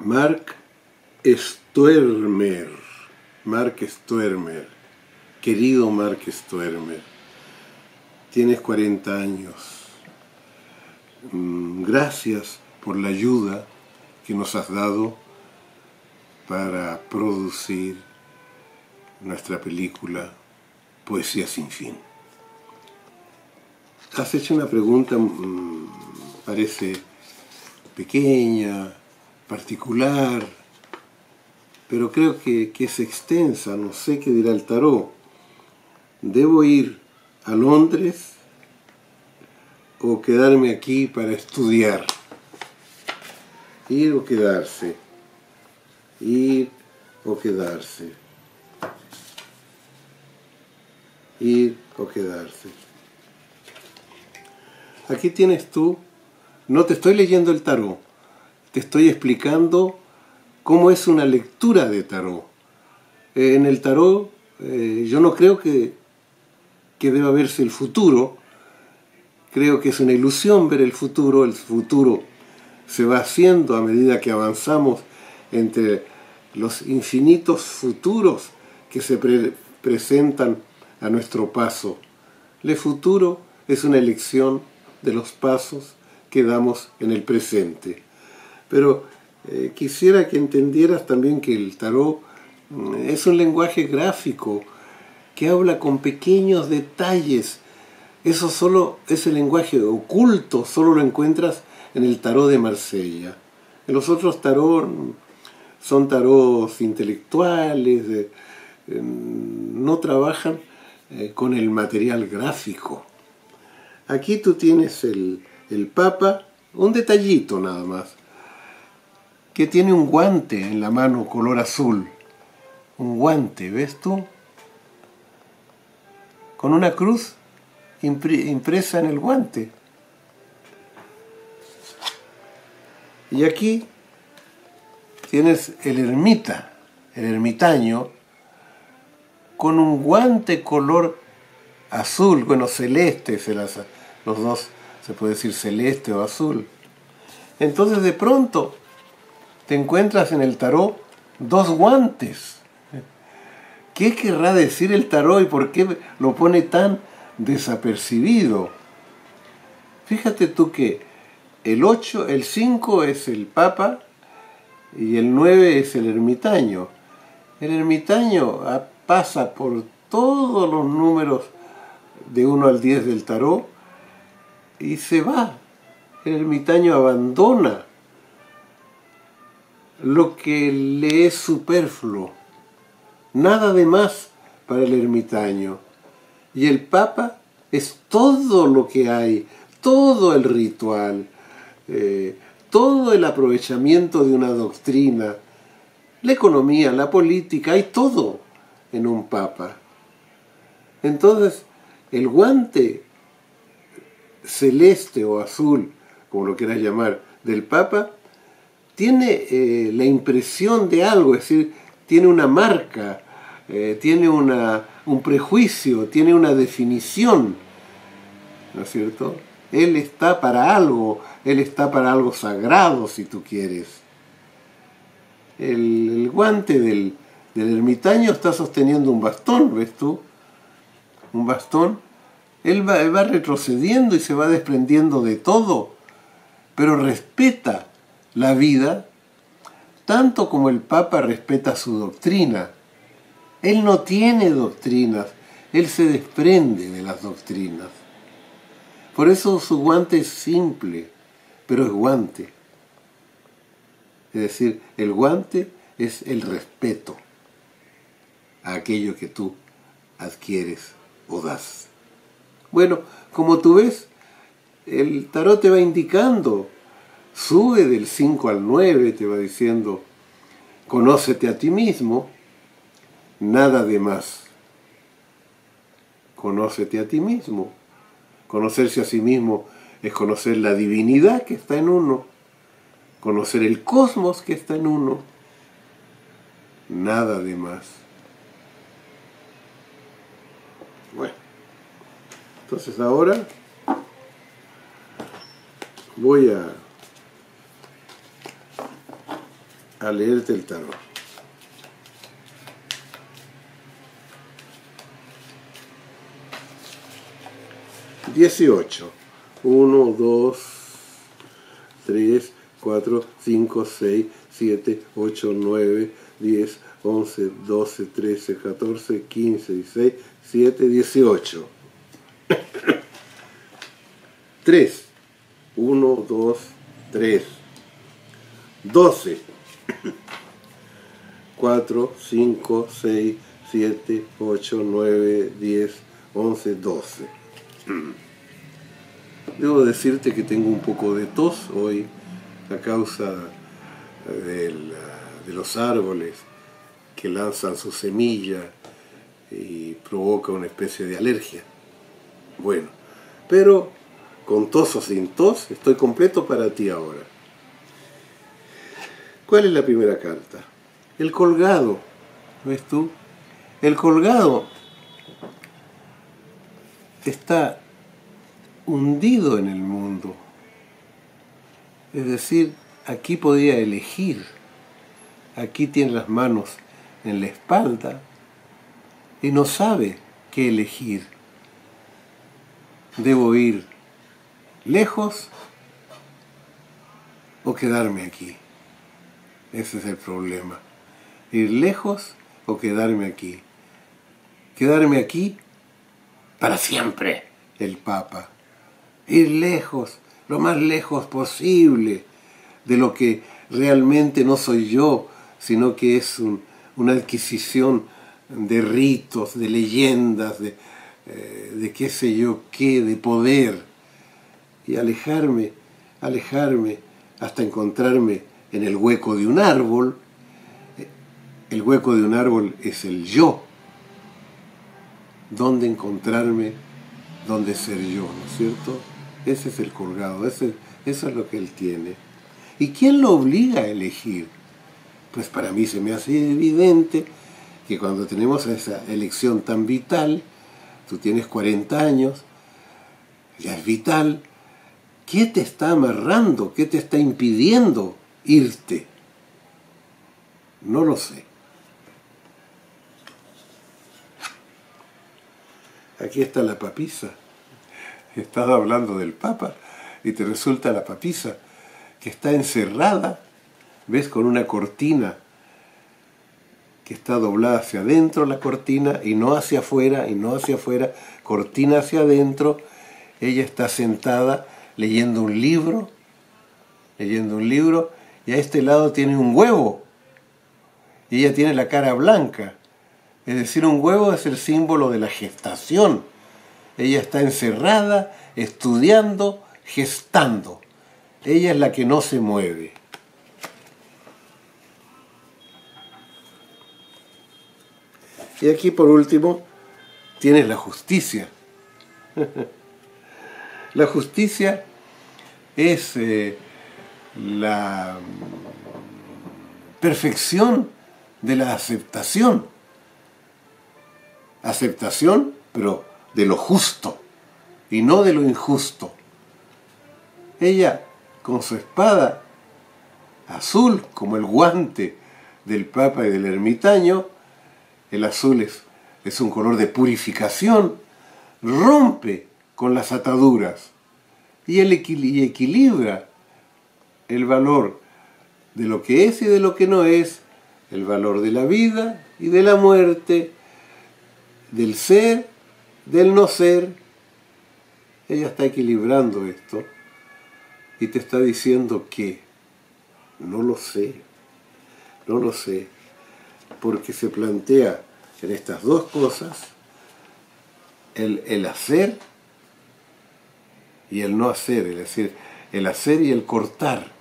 Mark Stoermer, querido Mark Stoermer, tienes 40 años. Gracias por la ayuda que nos has dado para producir nuestra película Poesía sin fin. Has hecho una pregunta, parece pequeña, particular, pero creo que es extensa. No sé qué dirá el tarot. ¿Debo ir a Londres o quedarme aquí para estudiar? Ir o quedarse. Ir o quedarse. Ir o quedarse. Aquí tienes tú, no te estoy leyendo el tarot, te estoy explicando cómo es una lectura de tarot. En el tarot yo no creo que deba verse el futuro, creo que es una ilusión ver el futuro se va haciendo a medida que avanzamos entre los infinitos futuros que se presentan a nuestro paso. El futuro es una elección de los pasos que damos en el presente. Pero quisiera que entendieras también que el tarot es un lenguaje gráfico que habla con pequeños detalles. Ese lenguaje oculto solo lo encuentras en el tarot de Marsella. En los otros tarot son tarots intelectuales, no trabajan con el material gráfico. Aquí tú tienes el Papa, un detallito nada más, que tiene un guante en la mano color azul. Un guante, ¿ves tú? Con una cruz impresa en el guante. Y aquí tienes el ermitaño, con un guante color azul, bueno, celeste, los dos se puede decir celeste o azul. Entonces de pronto te encuentras en el tarot dos guantes. ¿Qué querrá decir el tarot y por qué lo pone tan desapercibido? Fíjate tú que el 5 es el Papa y el 9 es el ermitaño. El ermitaño pasa por todos los números de 1 al 10 del tarot y se va. El ermitaño abandona lo que le es superfluo. Nada de más para el ermitaño. Y el Papa es todo lo que hay, todo el ritual, todo el aprovechamiento de una doctrina, la economía, la política, hay todo en un Papa. Entonces, el guante celeste o azul, como lo quieras llamar, del Papa, tiene la impresión de algo, es decir, tiene una marca, tiene un prejuicio, tiene una definición, ¿no es cierto? Él está para algo sagrado, si tú quieres. El guante del ermitaño está sosteniendo un bastón, ¿ves tú? Un bastón. Él va retrocediendo y se va desprendiendo de todo, pero respeta la vida tanto como el Papa respeta su doctrina. Él no tiene doctrinas, él se desprende de las doctrinas. Por eso su guante es simple, pero es guante. Es decir, el guante es el respeto a aquello que tú adquieres o das. Bueno, como tú ves, el tarot te va indicando, sube del 5 al 9, te va diciendo, conócete a ti mismo, nada de más. Conócete a ti mismo. Conocerse a sí mismo es conocer la divinidad que está en uno, conocer el cosmos que está en uno, nada de más. Bueno, entonces ahora voy a a leerte el tarot. $18. 1, 2, 3, 4, 5, 6, 7, 8, 9, 10, 11, 12, 13, 14, 15, 16, 17, 18. 3. 1, 2, 3. 12. 4, 5, 6, 7, 8, 9, 10, 11, 12. Debo decirte que tengo un poco de tos hoy a causa de los árboles que lanzan su semilla y provoca una especie de alergia. Bueno, pero con tos o sin tos estoy completo para ti ahora. ¿Cuál es la primera carta? El colgado. ¿Ves tú? El colgado está hundido en el mundo. Es decir, aquí podía elegir. Aquí tiene las manos en la espalda y no sabe qué elegir. ¿Debo ir lejos o quedarme aquí? Ese es el problema. Ir lejos o quedarme aquí. Quedarme aquí para siempre, el Papa. Ir lejos, lo más lejos posible de lo que realmente no soy yo, sino que es una adquisición de ritos, de leyendas, de qué sé yo qué, de poder. Y alejarme hasta encontrarme en el hueco de un árbol. El hueco de un árbol es el yo. ¿Dónde encontrarme? ¿Dónde ser yo? ¿No es cierto? Ese es el colgado, eso es lo que él tiene. ¿Y quién lo obliga a elegir? Pues para mí se me hace evidente que cuando tenemos esa elección tan vital, tú tienes 40 años, ya es vital, ¿qué te está amarrando? ¿Qué te está impidiendo irte? No lo sé. Aquí está la papisa. Estás hablando del Papa y te resulta la papisa que está encerrada, ¿ves? Con una cortina que está doblada hacia adentro la cortina y no hacia afuera, cortina hacia adentro. Ella está sentada leyendo un libro, y a este lado tiene un huevo y ella tiene la cara blanca. Es decir, un huevo es el símbolo de la gestación. Ella está encerrada, estudiando, gestando. Ella es la que no se mueve. Y aquí por último tienes la justicia. La justicia es la perfección de la aceptación. Aceptación, pero de lo justo y no de lo injusto. Ella, con su espada azul, como el guante del Papa y del ermitaño, el azul es un color de purificación, rompe con las ataduras y equilibra el valor de lo que es y de lo que no es, el valor de la vida y de la muerte, del ser, del no ser. Ella está equilibrando esto y te está diciendo que no lo sé, porque se plantea en estas dos cosas el hacer y el no hacer, es decir, el hacer y el cortar.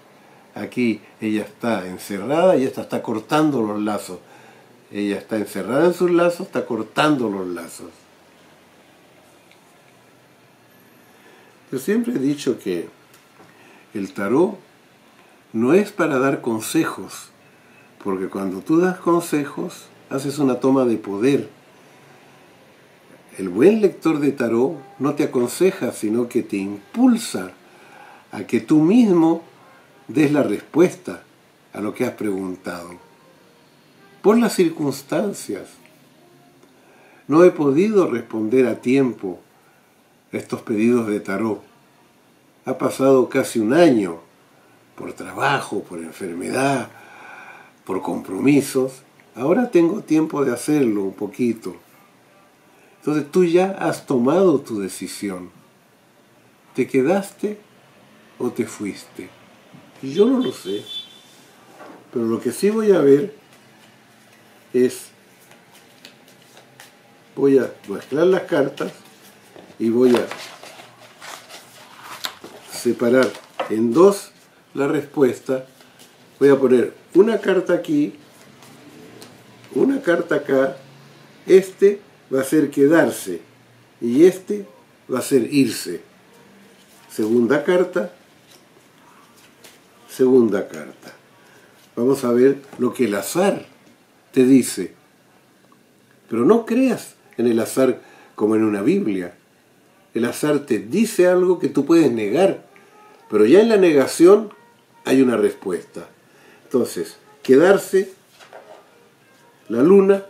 Aquí ella está encerrada y esta está cortando los lazos. Ella está encerrada en sus lazos, está cortando los lazos. Yo siempre he dicho que el tarot no es para dar consejos, porque cuando tú das consejos, haces una toma de poder. El buen lector de tarot no te aconseja, sino que te impulsa a que tú mismo des la respuesta a lo que has preguntado. Por las circunstancias. No he podido responder a tiempo a estos pedidos de tarot. Ha pasado casi un año por trabajo, por enfermedad, por compromisos. Ahora tengo tiempo de hacerlo un poquito. Entonces tú ya has tomado tu decisión. ¿Te quedaste o te fuiste? Y yo no lo sé. Pero lo que sí voy a ver es, voy a mezclar las cartas y voy a separar en dos la respuesta. Voy a poner una carta aquí, una carta acá. Este va a ser quedarse y este va a ser irse. Segunda carta, segunda carta. Vamos a ver lo que el azar te dice. Pero no creas en el azar como en una Biblia. El azar te dice algo que tú puedes negar, pero ya en la negación hay una respuesta. Entonces, quedarse, la luna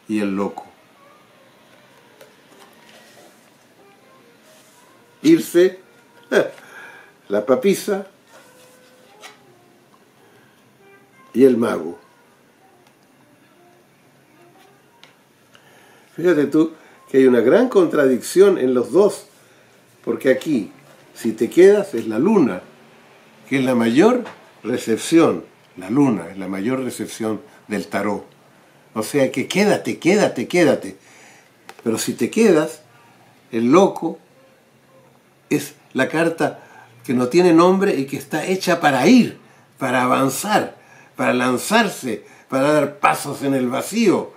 y el loco. Irse, la papisa y el mago. Fíjate tú que hay una gran contradicción en los dos, porque aquí, si te quedas, es la luna, que es la mayor recepción. La luna es la mayor recepción del tarot. O sea que quédate, quédate, quédate. Pero si te quedas, el loco es la carta que no tiene nombre y que está hecha para ir, para avanzar, para lanzarse, para dar pasos en el vacío,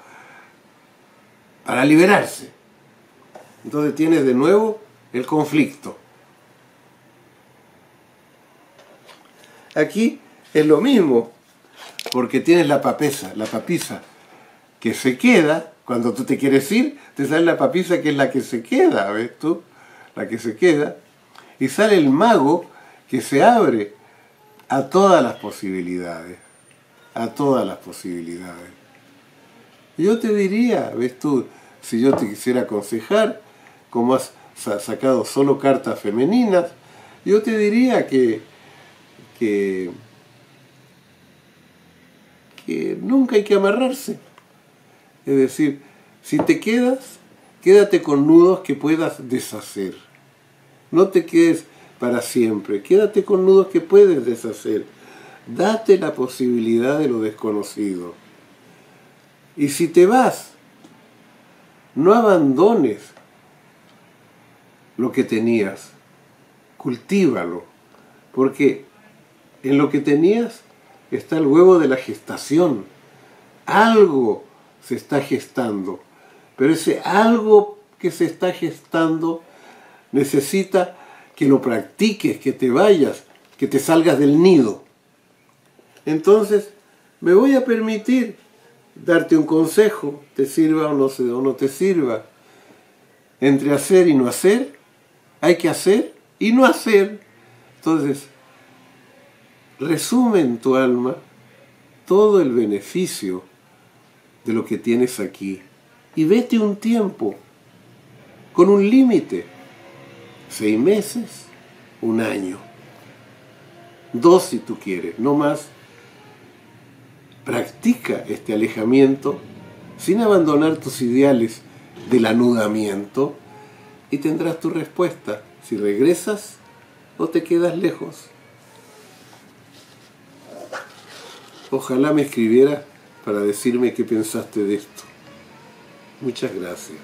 para liberarse. Entonces tienes de nuevo el conflicto. Aquí es lo mismo, porque tienes la papisa, que se queda. Cuando tú te quieres ir, te sale la papisa, que es la que se queda, ¿ves tú? La que se queda. Y sale el mago, que se abre a todas las posibilidades. A todas las posibilidades. Yo te diría, ves tú, si yo te quisiera aconsejar, como has sacado solo cartas femeninas, yo te diría que nunca hay que amarrarse. Es decir, si te quedas, quédate con nudos que puedas deshacer. No te quedes para siempre, quédate con nudos que puedes deshacer. Date la posibilidad de lo desconocido. Y si te vas, no abandones lo que tenías, cultívalo, porque en lo que tenías está el huevo de la gestación. Algo se está gestando, pero ese algo que se está gestando necesita que lo practiques, que te vayas, que te salgas del nido. Entonces, me voy a permitir darte un consejo, te sirva o no te sirva. Entre hacer y no hacer, hay que hacer y no hacer. Entonces, resume en tu alma todo el beneficio de lo que tienes aquí y vete un tiempo con un límite, 6 meses, 1 año, 2 si tú quieres, no más. Practica este alejamiento sin abandonar tus ideales del anudamiento y tendrás tu respuesta, si regresas o te quedas lejos. Ojalá me escribieras para decirme qué pensaste de esto. Muchas gracias.